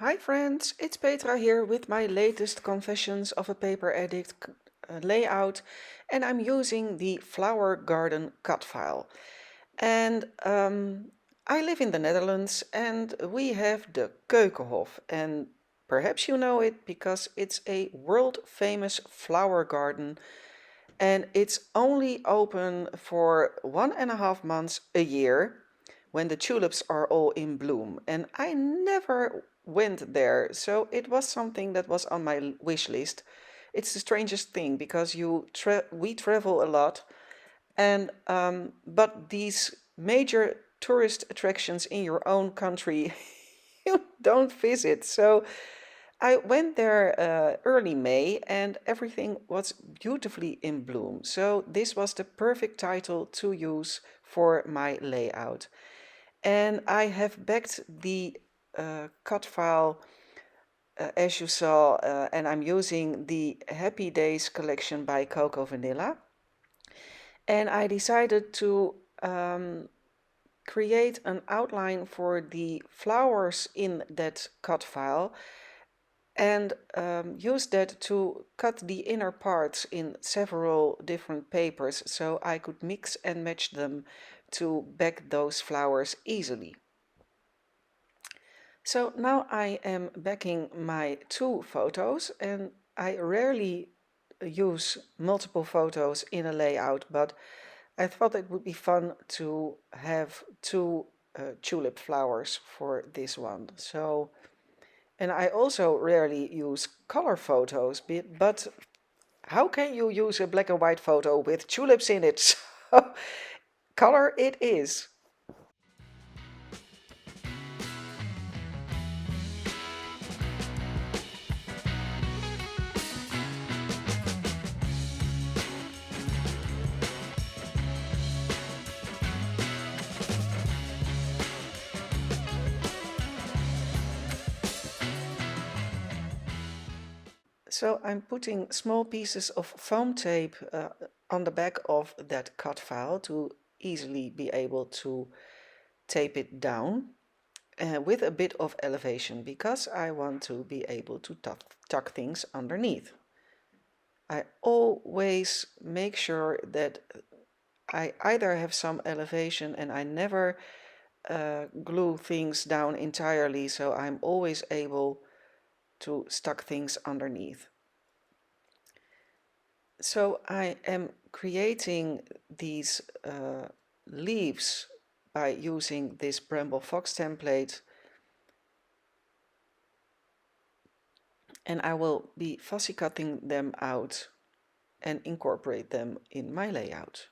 Hi friends, it's Petra here with my latest Confessions of a Paper Addict layout, and I'm using the Flower Garden cut file. And I live in the Netherlands and we have the Keukenhof, and perhaps you know it because it's a world famous flower garden and it's only open for 1.5 months a year when the tulips are all in bloom. And I never went there, so it was something that was on my wish list. It's the strangest thing because we travel a lot, and but these major tourist attractions in your own country you don't visit. So I went there early May and everything was beautifully in bloom. So this was the perfect title to use for my layout. And I have backed the cut file as you saw, and I'm using the Happy Days collection by Coco Vanilla. And I decided to create an outline for the flowers in that cut file and use that to cut the inner parts in several different papers so I could mix and match them to back those flowers easily. So now I am backing my two photos, and I rarely use multiple photos in a layout, but I thought it would be fun to have two tulip flowers for this one. So, and I also rarely use color photos, but how can you use a black and white photo with tulips in it? So, color it is. So I'm putting small pieces of foam tape on the back of that cut file to easily be able to tape it down with a bit of elevation because I want to be able to tuck things underneath. I always make sure that I either have some elevation and I never glue things down entirely, so I'm always able to stuck things underneath. So I am creating these leaves by using this Bramble Fox template, and I will be fussy cutting them out and incorporate them in my layout.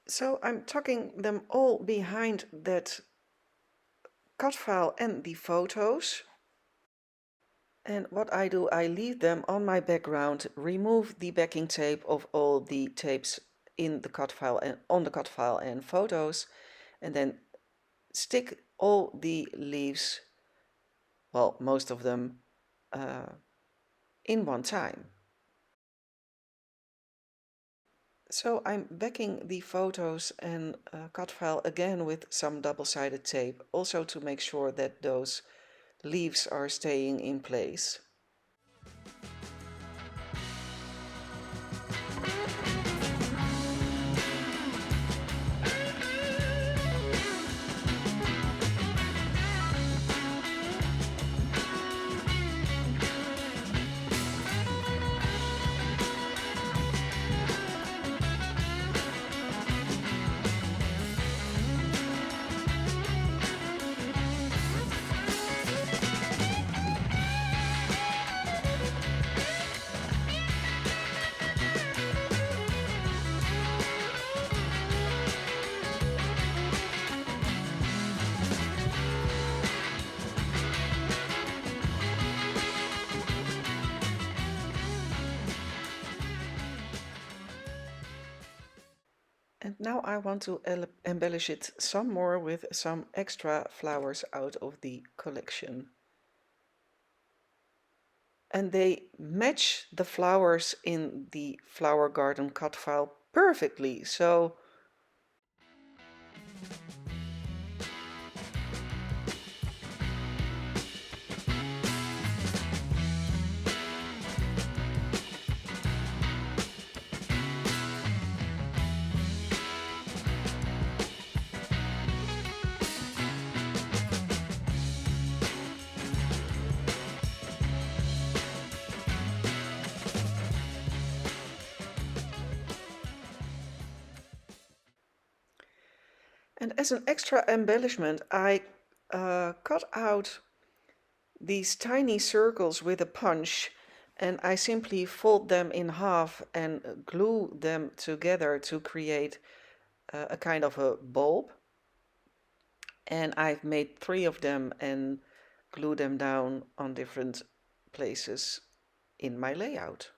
So I'm tucking them all behind that cut file and the photos. And what I do, I leave them on my background, remove the backing tape of all the tapes in the cut file and on the cut file and photos, and then stick all the leaves, well, most of them, in one time. So I'm backing the photos and cut file again with some double-sided tape, also to make sure that those leaves are staying in place. And now I want to embellish it some more with some extra flowers out of the collection. And they match the flowers in the flower garden cut file perfectly. So and as an extra embellishment, I cut out these tiny circles with a punch, and I simply fold them in half and glue them together to create a kind of a bulb. And I've made 3 of them and glue them down on different places in my layout.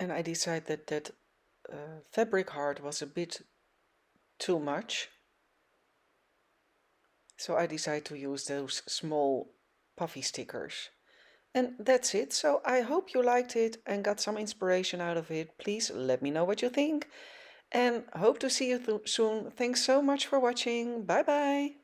And I decided that fabric heart was a bit too much. So I decided to use those small puffy stickers. And that's it. So I hope you liked it and got some inspiration out of it. Please let me know what you think. And hope to see you soon. Thanks so much for watching. Bye bye.